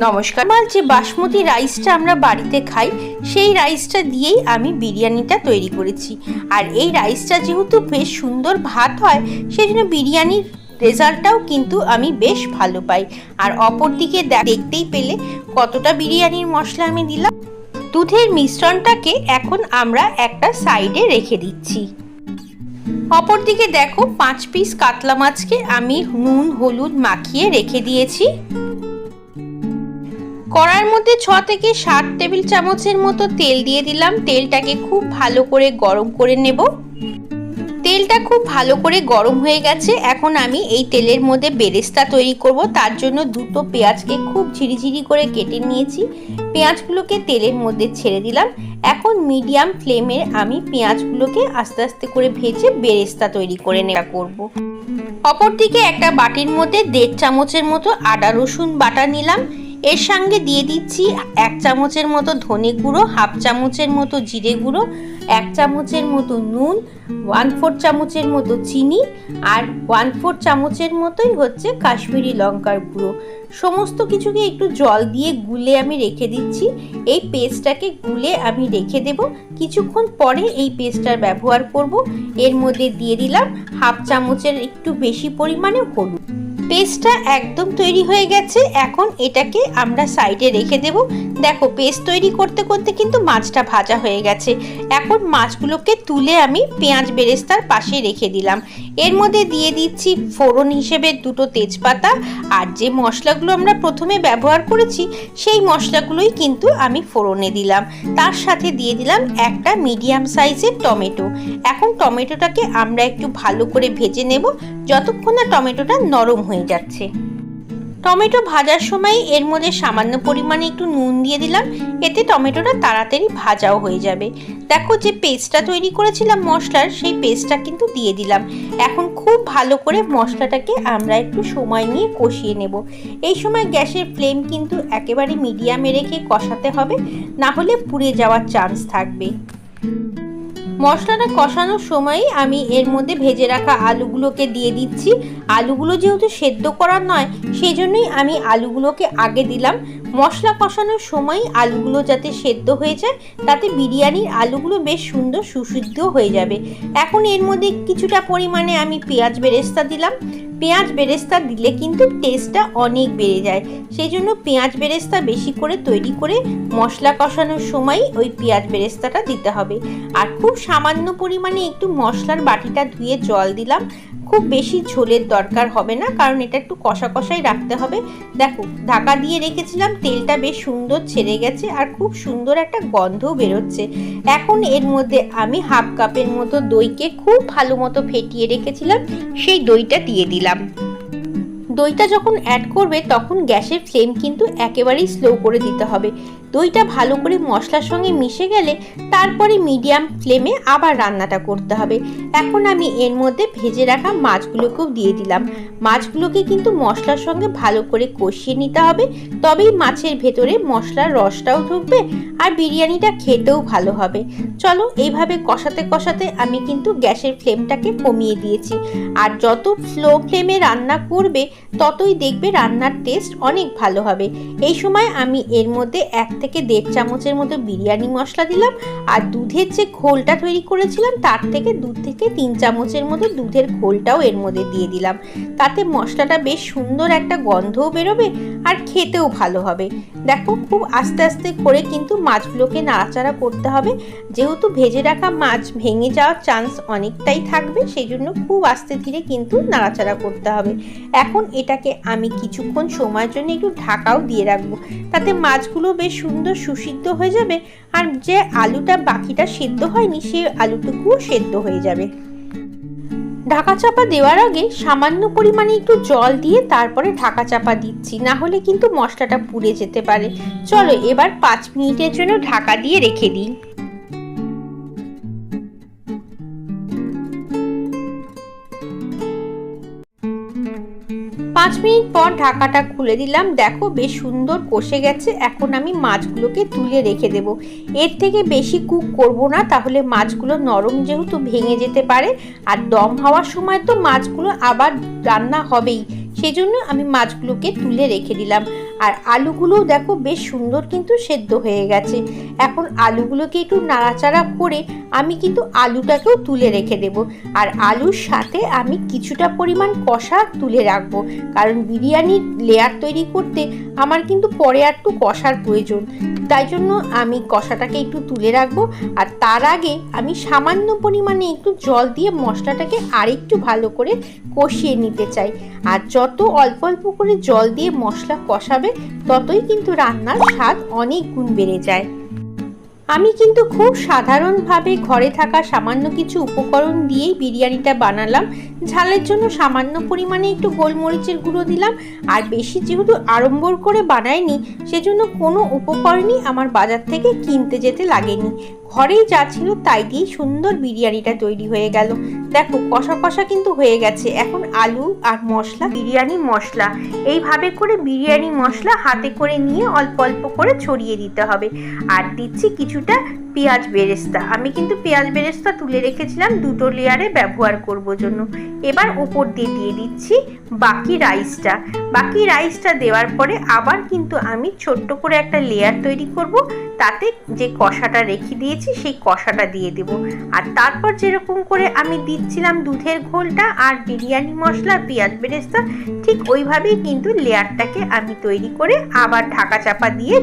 নমস্কার। আমার যে বাসমতি রাইসটা আমরা বাড়িতে খাই সেই রাইসটা দিয়েই আমি বিরিয়ানিটা তৈরি করেছি। আর এই রাইসটা যেহেতু বেশ সুন্দর ভাত হয় সেই জন্য বিরিয়ানির রেজাল্টটাও কিন্তু আমি বেশ ভালো পাই। আর অপর দিকে দেখতেই পেলে কতটা বিরিয়ানির মশলা আমি দিলাম। দুধের মিশ্রণটাকে এখন আমরা একটা সাইডে রেখে দিচ্ছি। অপর দিকে দেখো 5 পিস কাতলা মাছকে আমি নুন হলুদ মাখিয়ে রেখে দিয়েছি। কড়ার মধ্যে 6 থেকে 7 টেবিল চামচের মতো তেল দিয়ে দিলাম। তেলটাকে খুব ভালো করে গরম করে নেব। তেলটা খুব ভালো করে গরম হয়ে গেছে। এখন আমি এই তেলের মধ্যে বেরেস্তা তৈরি করব। তার জন্য দুটো পেঁয়াজকে খুব ঝিরিঝিরি করে কেটে নিয়েছি। পেঁয়াজগুলোকে তেলের মধ্যে ছেড়ে দিলাম। এখন মিডিয়াম ফ্লেমে আমি পেঁয়াজগুলোকে আস্তে আস্তে করে ভেজে বেরেস্তা তৈরি করে নেওয়া করব। অপরদিকে একটা বাটির মধ্যে 1.5 চামচের মতো আদা রসুন বাটা নিলাম। এর সঙ্গে দিয়ে দিচ্ছি 1 চামচের মতো ধনে গুঁড়ো, 1/2 চামচের মতো জিরে গুঁড়ো, 1 চামচের মতো নুন, 1/4 চামচের মতো চিনি আর 1/4 চামচের মতোই হচ্ছে কাশ্মীরি লঙ্কার গুঁড়ো। সমস্ত কিছুকে একটু জল দিয়ে গুলে আমি রেখে দিচ্ছি। এই পেস্টটাকে গুলে আমি রেখে দেব। কিছুক্ষণ পরে এই পেস্টটার ব্যবহার করব। এর মধ্যে দিয়ে দিলাম 1/2 চামচের একটু বেশি পরিমাণে হলুদ। পেস্টটা একদম তৈরি হয়ে গেছে। এখন এটাকে আমরা সাইডে রেখে দেব। দেখো পেস্ট তৈরি করতে করতে কিন্তু মাছটা ভাজা হয়ে গেছে। এখন মাছগুলোকে তুলে আমি পেঁয়াজ বেরেস্তার পাশে রেখে দিলাম। এর মধ্যে দিয়ে দিচ্ছি ফোড়ন হিসেবে 2টো তেজপাতা। আর যে মশলাগুলো আমরা প্রথমে ব্যবহার করেছি সেই মশলাগুলোই কিন্তু আমি ফোড়নে দিলাম। তার সাথে দিয়ে দিলাম একটা মিডিয়াম সাইজের টমেটো। এখন টমেটোটাকে আমরা একটু ভালো করে ভেজে নেব যতক্ষণ না টমেটোটা নরম হয়ে যাচ্ছে। টমেটো ভাজার সময় এর মধ্যে সামান্য পরিমাণে একটু নুন দিয়ে দিলাম। এতে টমেটোটা তাড়াতাড়ি ভাজাও হয়ে যাবে। দেখো যে পেস্টটা তৈরি করেছিলাম মশলার, সেই পেস্টটা কিন্তু দিয়ে দিলাম। এখন খুব ভালো করে মশলাটাকে আমরা একটু সময় নিয়ে কষিয়ে নেব। এই সময় গ্যাসের ফ্লেম কিন্তু একেবারে মিডিয়ামে রেখে কষাতে হবে, না হলে পুড়ে যাওয়ার চান্স থাকবে। মশলাটা কষানোর সময় আমি এর মধ্যে ভেজে রাখা আলুগুলোকে দিয়ে দিচ্ছি। আলুগুলো যেহেতু সেদ্ধ করা নয় সেই জন্যই আমি আলুগুলোকে আগে দিলাম। মশলা কষানোর সময় আলুগুলো যাতে সেদ্ধ হয়ে যায়, তাতে বিরিয়ানির আলুগুলো বেশ সুন্দর সুসিদ্ধ হয়ে যাবে। এখন এর মধ্যে কিছুটা পরিমাণে আমি পেঁয়াজ বেরেস্তা দিলাম। পেঁয়াজ বেরেস্তা দিলে কিন্তু টেস্টটা অনেক বেড়ে যায়। সেই জন্য পেঁয়াজ বেরেস্তা বেশি করে তৈরি করে মশলা কষানোর সময় ওই পেঁয়াজ বেরেস্তাটা দিতে হবে। আর খুব সামান্য পরিমাণে একটু মশলার বাটিটা ধুয়ে জল দিলাম। খুব বেশি ঝোলের দরকার হবে না, কারণ এটা একটু কষা কষাই রাখতে হবে। দেখো ঢাকা দিয়ে রেখেছিলাম, তেলটা বেশ সুন্দর ছেড়ে গেছে আর খুব সুন্দর একটা গন্ধও বেরোচ্ছে। এখন এর মধ্যে আমি 1/2 কাপের মতো দইকে খুব ভালো মতো ফেটিয়ে রেখেছিলাম, সেই দইটা দিয়ে দিলাম। দইটা যখন অ্যাড করবে তখন গ্যাসের ফ্লেম কিন্তু একেবারেই স্লো করে দিতে হবে। দইটা ভালো করে মশলার সঙ্গে মিশে গেলে তারপরে মিডিয়াম ফ্লেমে আবার রান্নাটা করতে হবে। এখন আমি এর মধ্যে ভেজে রাখা মাছগুলোকেও দিয়ে দিলাম। মাছগুলোকে কিন্তু মশলার সঙ্গে ভালো করে কষিয়ে নিতে হবে, তবেই মাছের ভেতরে মশলার রসটাও ঢুকবে আর বিরিয়ানিটা খেতেও ভালো হবে। চলো এইভাবে কষাতে কষাতে আমি কিন্তু গ্যাসের ফ্লেমটাকে কমিয়ে দিয়েছি। আর যত স্লো ফ্লেমে রান্না করবে ততই দেখবে রান্নার টেস্ট অনেক ভালো হবে। এই সময় আমি এর মধ্যে 1 থেকে 1.5 চামচের মতো বিরিয়ানি মশলা দিলাম। আর দুধের যে ঘোলটা তৈরি করেছিলাম তার থেকে 2 থেকে 3 চামচের মতো দুধের ঘোলটাও এর মধ্যে দিয়ে দিলাম। তাতে মশলাটা বেশ সুন্দর একটা গন্ধও বেরোবে আর খেতেও ভালো হবে। দেখো খুব আস্তে আস্তে করে কিন্তু মাছগুলোকে নাড়াচাড়া করতে হবে। যেহেতু ভেজে রাখা মাছ ভেঙে যাওয়ার চান্স অনেকটাই থাকবে, সেই জন্য খুব আস্তে ধীরে কিন্তু নাড়াচাড়া করতে হবে। এখন এটাকে আমি কিছুক্ষণ সময়ের জন্য একটু ঢাকাও দিয়ে রাখবো, তাতে মাছগুলো বেশ সুন্দর সুসিদ্ধ হয়ে যাবে। আর যে আলুটা বাকিটা সেদ্ধ হয়নি সেই আলুটুকুও সেদ্ধ হয়ে যাবে। ঢাকা চাপা দেওয়ার আগে সামান্য পরিমাণে একটু জল দিয়ে তারপরে ঢাকা চাপা দিচ্ছি, না হলে কিন্তু মশলাটা পুড়ে যেতে পারে। চলো এবার 5 মিনিটের জন্য ঢাকা দিয়ে রেখে দিই। 5 মিনিট পর ঢাকাটা খুলে দিলাম। দেখো বেশ সুন্দর কষে গেছে। এখন আমি মাছগুলোকে তুলে রেখে দেব। এর থেকে বেশি কুক করব না, তাহলে মাছগুলো নরম যেহেতু ভেঙে যেতে পারে। আর দম হওয়ার সময় তো মাছগুলো আবার রান্না হবেই, সেজন্য আমি মাছগুলোকে তুলে রেখে দিলাম। আর আলুগুলো দেখো বেশ সুন্দর কিন্তু সেদ্ধ হয়ে গেছে। এখন আলুগুলোকে একটু নাড়াচাড়া করে আমি কিন্তু আলুটাকেও তুলে রেখে দেব। আর আলুর সাথে আমি কিছুটা পরিমাণ কষা তুলে রাখবো, কারণ বিরিয়ানির লেয়ার তৈরি করতে আমার কিন্তু পরে একটু কষার প্রয়োজন। তাই জন্য আমি কষাটাকে একটু তুলে রাখবো। আর তার আগে আমি সামান্য পরিমাণে একটু জল দিয়ে মশলাটাকে আরেকটু ভালো করে কষিয়ে নিতে চাই। আর যত অল্প অল্প করে জল দিয়ে মশলা কষাবে ততই কিন্তু রান্নার স্বাদ অনেক গুণ বেড়ে যায়। আমি কিন্তু খুব সাধারণভাবে ঘরে থাকা সামান্য কিছু উপকরণ দিয়েই বিরিয়ানিটা বানালাম। ঝালের জন্য সামান্য পরিমাণে একটু গোলমরিচের গুঁড়ো দিলাম। আর বেশি যেহেতু আড়ম্বর করে বানাইনি, সেজন্য কোনো উপকরণই আমার বাজার থেকে কিনতে যেতে লাগেনি। ঘরেই যা ছিল তাই দিয়েই সুন্দর বিরিয়ানিটা তৈরি হয়ে গেল। দেখো কষা কষা কিন্তু হয়ে গেছে। এখন আলু আর মশলা, বিরিয়ানি মশলা, এইভাবে করে বিরিয়ানি মশলা হাতে করে নিয়ে অল্প অল্প করে ছড়িয়ে দিতে হবে। আর দিচ্ছি কিছুটা পেঁয়াজ বেরেস্তা। আমি কিন্তু পেঁয়াজ বেরেস্তা তুলে রেখেছিলাম দুটো লেয়ারে ব্যবহার করব জন্য। এবার উপর দিয়ে দিয়ে দিচ্ছি বাকি রাইসটা দেওয়ার পরে আবার কিন্তু আমি ছোট্ট করে একটা লেয়ার তৈরি করব। তাতে যে কষাটা রেখে দিয়েছি সেই কষাটা দিয়ে দেব। আর তারপর যেরকম করে আমি দিচ্ছিলাম দুধের ঘোলটা আর বিরিয়ানি মশলা, পেঁয়াজ বেরেস্তা, ঠিক ওইভাবেই কিন্তু লেয়ারটাকে আমি তৈরি করে আবার ঢাকা চাপা দিয়ে